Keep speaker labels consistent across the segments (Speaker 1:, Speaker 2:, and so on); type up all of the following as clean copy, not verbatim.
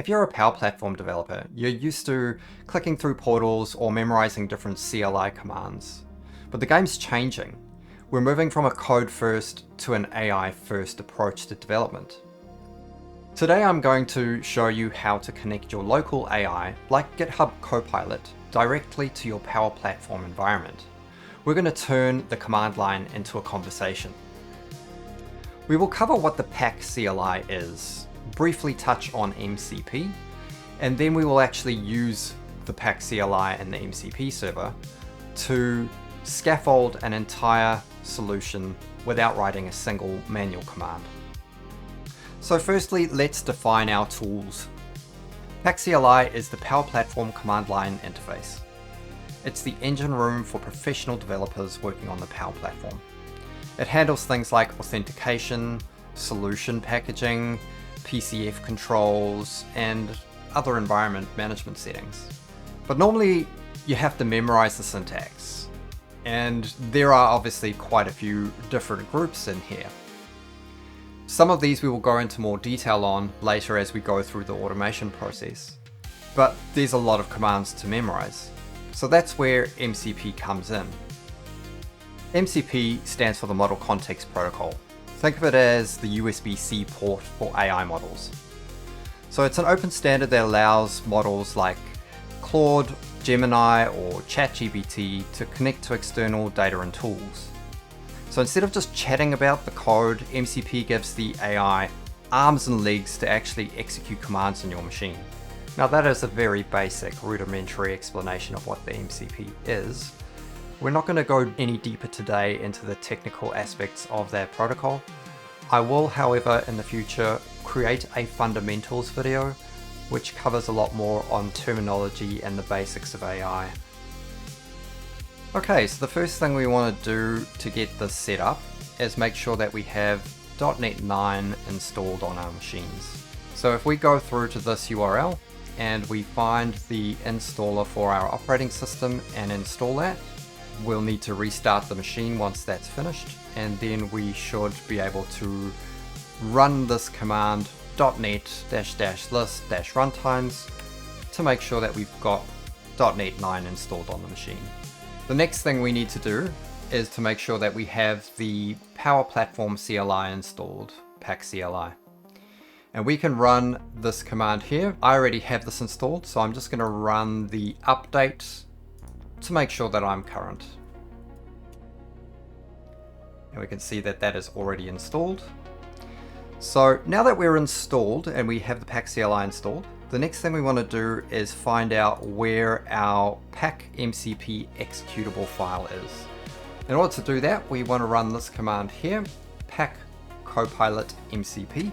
Speaker 1: If you're a Power Platform developer, you're used to clicking through portals or memorizing different CLI commands. But the game's changing. We're moving from a code-first to an AI-first approach to development. Today I'm going to show you how to connect your local AI, like GitHub Copilot, directly to your Power Platform environment. We're going to turn the command line into a conversation. We will cover what the PAC CLI is, briefly touch on MCP, and then we will actually use the PAC CLI and the MCP server to scaffold an entire solution without writing a single manual command. So firstly, let's define our tools. PAC CLI is the Power Platform command line interface. It's the engine room for professional developers working on the Power Platform. It handles things like authentication, solution packaging, PCF controls, and other environment management settings. But normally you have to memorize the syntax, and there are obviously quite a few different groups in here. Some of these we will go into more detail on later as we go through the automation process, but there's a lot of commands to memorize. So that's where MCP comes in. MCP stands for the Model Context Protocol. Think of it as the USB-C port for AI models. So it's an open standard that allows models like Claude, Gemini, or ChatGPT to connect to external data and tools. So instead of just chatting about the code, MCP gives the AI arms and legs to actually execute commands on your machine. Now that is a very basic, rudimentary explanation of what the MCP is. We're not going to go any deeper today into the technical aspects of that protocol. I will, however, in the future create a fundamentals video which covers a lot more on terminology and the basics of AI. Okay, so the first thing we want to do to get this set up is make sure that we have .NET 9 installed on our machines. So if we go through to this URL and we find the installer for our operating system and install that, we'll need to restart the machine once that's finished, and then we should be able to run this command .NET-list-runtimes to make sure that we've got .NET 9 installed on the machine. The next thing we need to do is to make sure that we have the Power Platform CLI installed, PAC CLI. And we can run this command here. I already have this installed, so I'm just going to run the update to make sure that I'm current. And we can see that that is already installed. So now that we're installed and we have the PAC CLI installed, the next thing we want to do is find out where our PAC MCP executable file is. In order to do that, we want to run this command here, PAC Copilot MCP.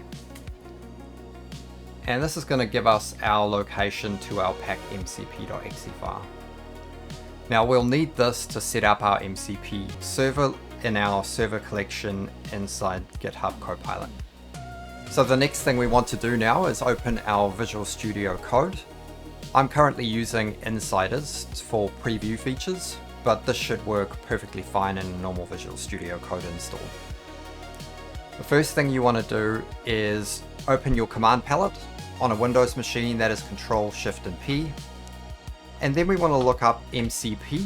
Speaker 1: And this is going to give us our location to our PAC MCP.exe file. Now we'll need this to set up our MCP server in our server collection inside GitHub Copilot. So the next thing we want to do now is open our Visual Studio Code. I'm currently using Insiders for preview features, but this should work perfectly fine in a normal Visual Studio Code install. The first thing you want to do is open your command palette on a Windows machine, that is Control-Shift-and-P. And then we want to look up MCP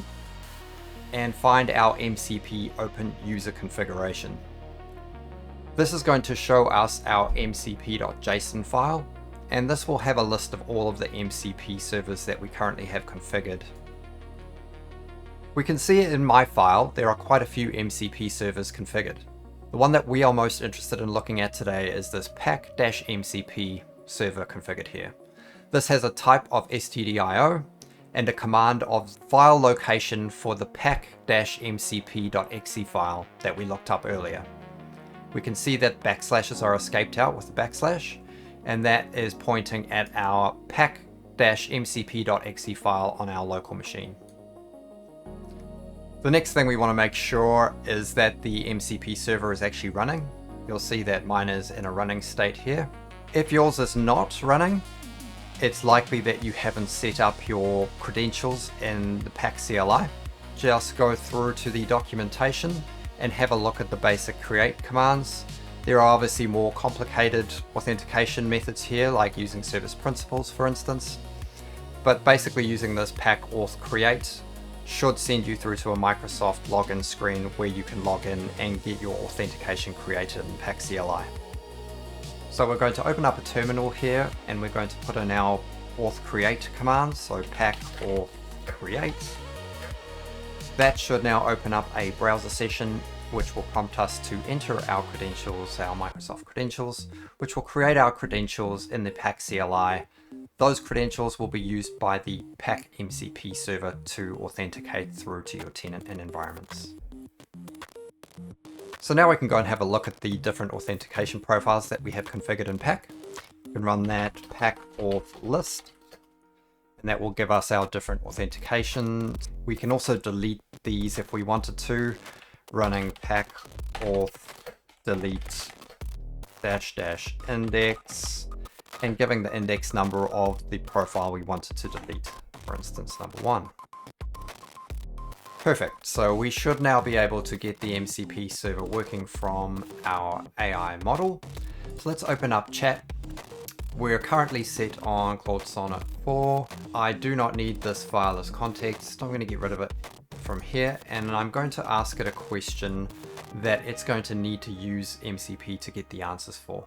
Speaker 1: and find our MCP Open User Configuration. This is going to show us our mcp.json file, and this will have a list of all of the MCP servers that we currently have configured. We can see it in my file, there are quite a few MCP servers configured. The one that we are most interested in looking at today is this PAC-MCP server configured here. This has a type of stdio and a command of file location for the pac-mcp.exe file that we looked up earlier. We can see that backslashes are escaped out with the backslash, and that is pointing at our pac-mcp.exe file on our local machine. The next thing we want to make sure is that the MCP server is actually running. You'll see that mine is in a running state here. If yours is not running, it's likely that you haven't set up your credentials in the PAC CLI. Just go through to the documentation and have a look at the basic create commands There are obviously more complicated authentication methods here, like using service principals, for instance. But basically using this PAC Auth Create should send you through to a Microsoft login screen where you can log in and get your authentication created in PAC CLI. So we're going to open up a terminal here and we're going to put in our auth create command, so PAC Auth Create. That should now open up a browser session which will prompt us to enter our credentials, our Microsoft credentials, which will create our credentials in the PAC CLI. Those credentials will be used by the PAC MCP server to authenticate through to your tenant and environments. So now we can go and have a look at the different authentication profiles that we have configured in PAC. We can run that PAC auth list, and that will give us our different authentication. We can also delete these if we wanted to, running PAC auth delete -- index and giving the index number of the profile we wanted to delete, for instance number 1. Perfect, so we should now be able to get the MCP server working from our AI model. So let's open up chat. We're currently set on Claude Sonnet 4. I do not need this file as context. I'm going to get rid of it from here, and I'm going to ask it a question that it's going to need to use MCP to get the answers for.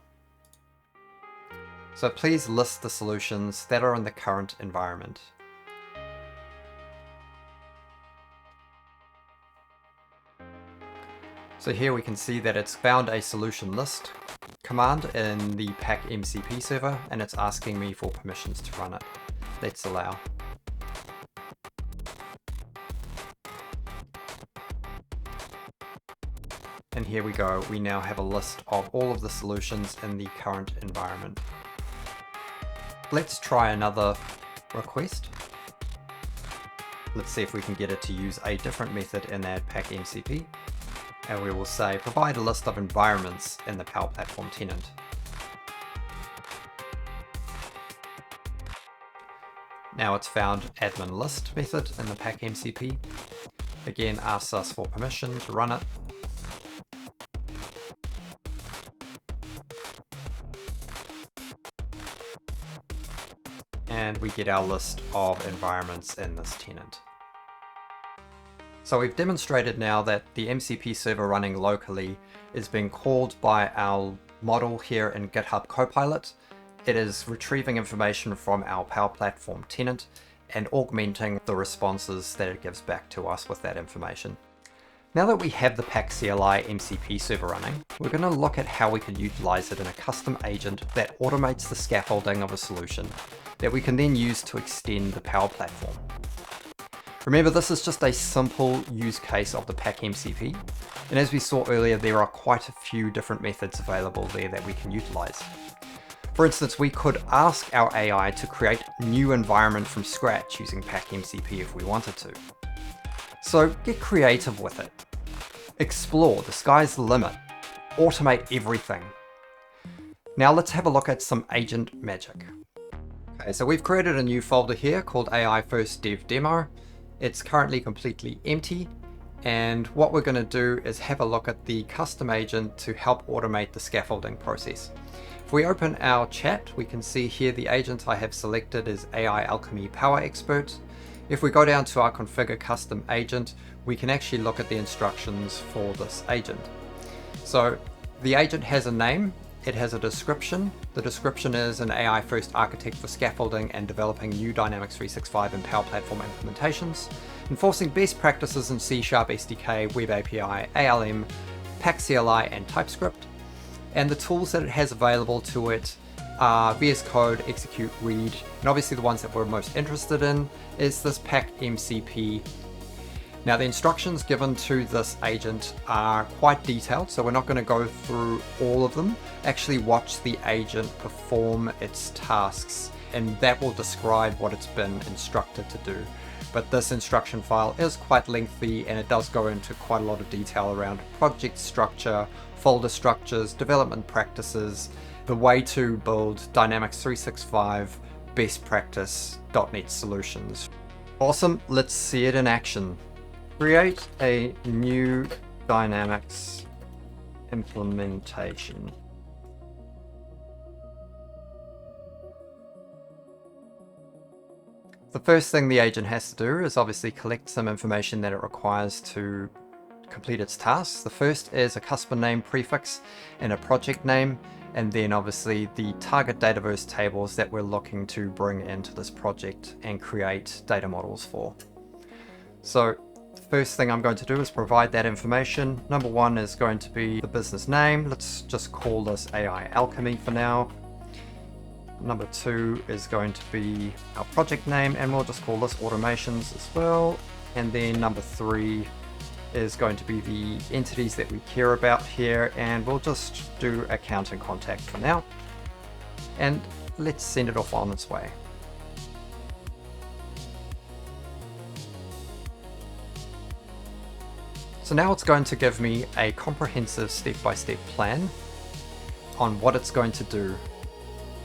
Speaker 1: So please list the solutions that are in the current environment. So here we can see that it's found a solution list command in the PAC MCP server, and it's asking me for permissions to run it. Let's allow. And here we go, we now have a list of all of the solutions in the current environment. Let's try another request. Let's see if we can get it to use a different method in that PAC MCP. And we will say, provide a list of environments in the Power Platform tenant. Now it's found admin list method in the PAC MCP. Again, asks us for permission to run it. And we get our list of environments in this tenant. So we've demonstrated now that the MCP server running locally is being called by our model here in GitHub Copilot. It is retrieving information from our Power Platform tenant and augmenting the responses that it gives back to us with that information. Now that we have the PAC CLI MCP server running, we're going to look at how we can utilize it in a custom agent that automates the scaffolding of a solution that we can then use to extend the Power Platform. Remember, this is just a simple use case of the PAC MCP, and as we saw earlier, there are quite a few different methods available there that we can utilize. For instance, we could ask our AI to create a new environment from scratch using PAC MCP if we wanted to. So get creative with it. Explore, the sky's the limit. Automate everything. Now let's have a look at some agent magic. Okay, so we've created a new folder here called AI First Dev Demo. It's currently completely empty, and what we're going to do is have a look at the custom agent to help automate the scaffolding process. If we open our chat, we can see here the agent I have selected is AI Alchemy Power Expert. If we go down to our configure custom agent, we can actually look at the instructions for this agent. So the agent has a name. It has a description. The description is an AI first architect for scaffolding and developing new Dynamics 365 and Power Platform implementations, enforcing best practices in C# SDK, Web API, ALM, PAC CLI, and TypeScript. And the tools that it has available to it are vscode, execute, read, and obviously the ones that we're most interested in is this PAC MCP. Now the instructions given to this agent are quite detailed, so we're not going to go through all of them. Actually watch the agent perform its tasks, and that will describe what it's been instructed to do. But this instruction file is quite lengthy, and it does go into quite a lot of detail around project structure, folder structures, development practices, the way to build Dynamics 365 best practice .NET solutions. Awesome, let's see it in action. Create a new Dynamics implementation. The first thing the agent has to do is obviously collect some information that it requires to complete its tasks. The first is a customer name prefix and a project name, and then obviously the target Dataverse tables that we're looking to bring into this project and create data models for. So the first thing I'm going to do is provide that information. Number one is going to be the business name. Let's just call this AI Alchemy for now. Number two is going to be our project name, and we'll just call this automations as well. And then number three is going to be the entities that we care about here, and we'll just do account and contact for now. And let's send it off on its way. So now it's going to give me a comprehensive step-by-step plan on what it's going to do.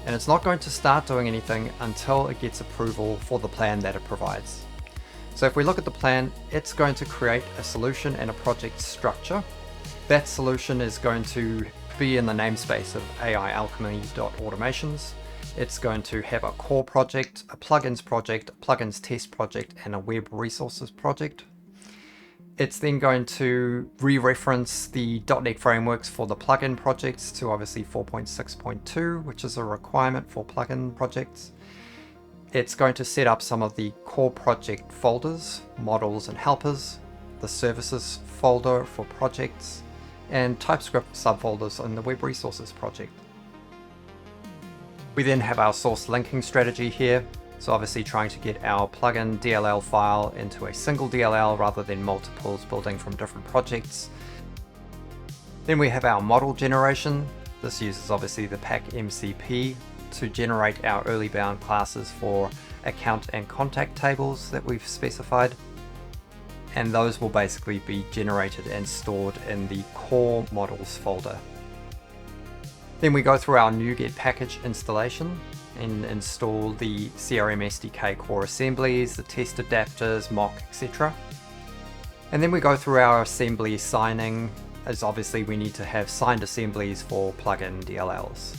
Speaker 1: And it's not going to start doing anything until it gets approval for the plan that it provides. So if we look at the plan, it's going to create a solution and a project structure. That solution is going to be in the namespace of aialchemy.automations. It's going to have a core project, a plugins project, a plugins test project, and a web resources project. It's then going to re-reference the .NET frameworks for the plugin projects to obviously 4.6.2, which is a requirement for plugin projects. It's going to set up some of the core project folders, models and helpers, the services folder for projects, and TypeScript subfolders in the web resources project. We then have our source linking strategy here. So obviously trying to get our plugin DLL file into a single DLL rather than multiples building from different projects. Then we have our model generation. This uses obviously the PAC MCP to generate our early bound classes for account and contact tables that we've specified. And those will basically be generated and stored in the core models folder. Then we go through our NuGet package installation and install the CRM SDK core assemblies, the test adapters, mock, etc. And then we go through our assembly signing, as obviously we need to have signed assemblies for plugin DLLs.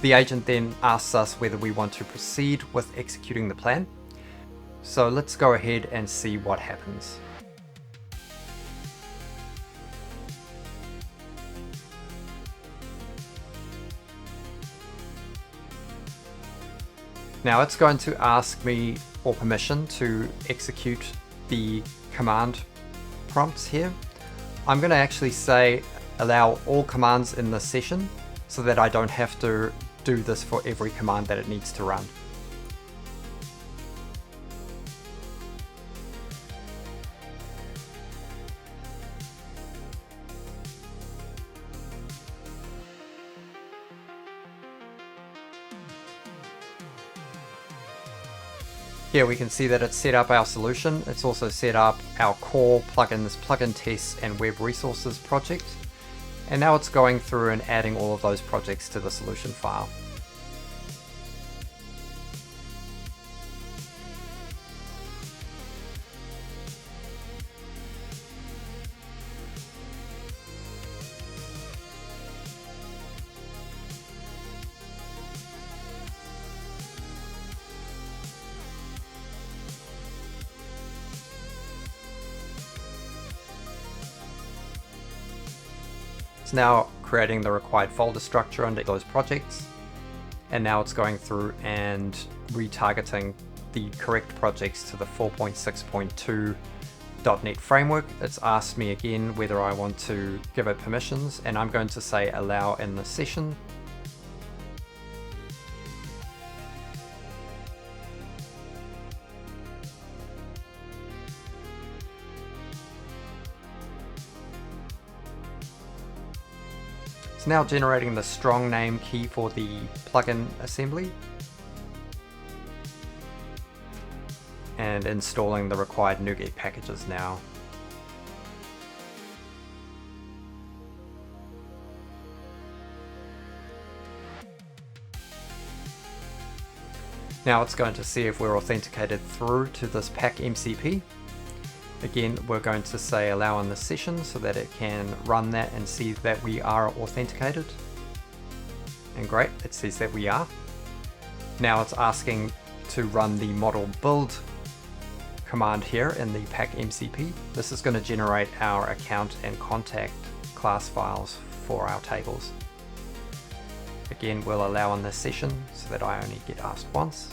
Speaker 1: The agent then asks us whether we want to proceed with executing the plan. So let's go ahead and see what happens. Now it's going to ask me for permission to execute the command prompts here. I'm going to actually say allow all commands in this session so that I don't have to do this for every command that it needs to run. Here we can see that it's set up our solution. It's also set up our core plugins, plugin tests, and web resources project. And now it's going through and adding all of those projects to the solution file. It's now creating the required folder structure under those projects, and now it's going through and retargeting the correct projects to the 4.6.2 .NET framework. It's asked me again whether I want to give it permissions, and I'm going to say allow in the session. It's now generating the strong name key for the plugin assembly and installing the required NuGet packages now. Now it's going to see if we're authenticated through to this PAC MCP, Again, we're going to say allow in the session so that it can run that and see that we are authenticated. And great, it says that we are. Now it's asking to run the model build command here in the PAC MCP. This is going to generate our account and contact class files for our tables. Again, we'll allow in this session so that I only get asked once.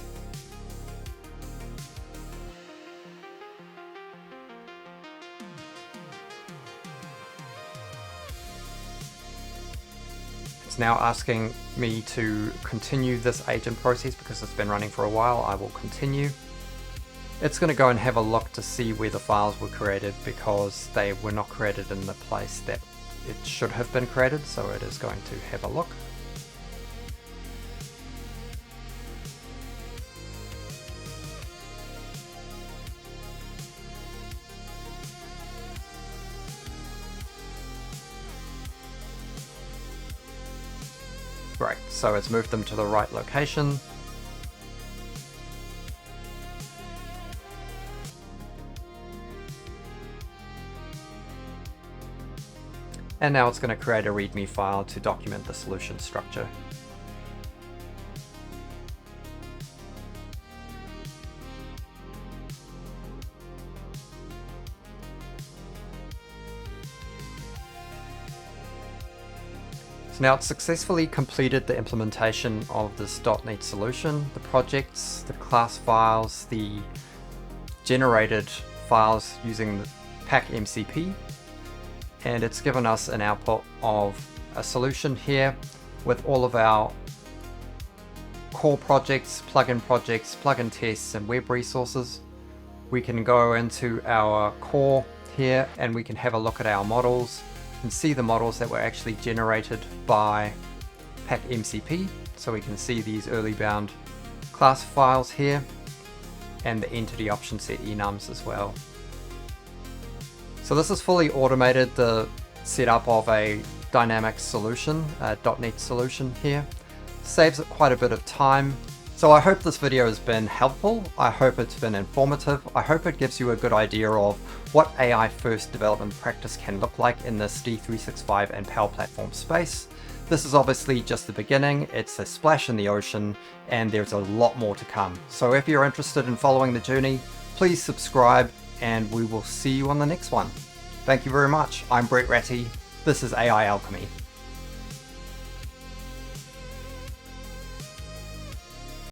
Speaker 1: It's now asking me to continue this agent process because it's been running for a while. I will continue. It's going to go and have a look to see where the files were created because they were not created in the place that it should have been created, so it is going to have a look. Right, so it's moved them to the right location. And now it's going to create a README file to document the solution structure. So now it's successfully completed the implementation of this .NET solution, the projects, the class files, the generated files using the PAC MCP, and it's given us an output of a solution here with all of our core projects, plugin tests, and web resources. We can go into our core here and we can have a look at our models and see the models that were actually generated by PAC MCP. So we can see these early bound class files here and the entity option set enums as well. So this is fully automated, the setup of a dynamic solution, a .NET solution here. Saves it quite a bit of time. So I hope this video has been helpful. I hope it's been informative. I hope it gives you a good idea of what AI first development practice can look like in this D365 and Power Platform space. This is obviously just the beginning. It's a splash in the ocean and there's a lot more to come. So if you're interested in following the journey, please subscribe and we will see you on the next one. Thank you very much. I'm Brett Ratty. This is AI Alchemy.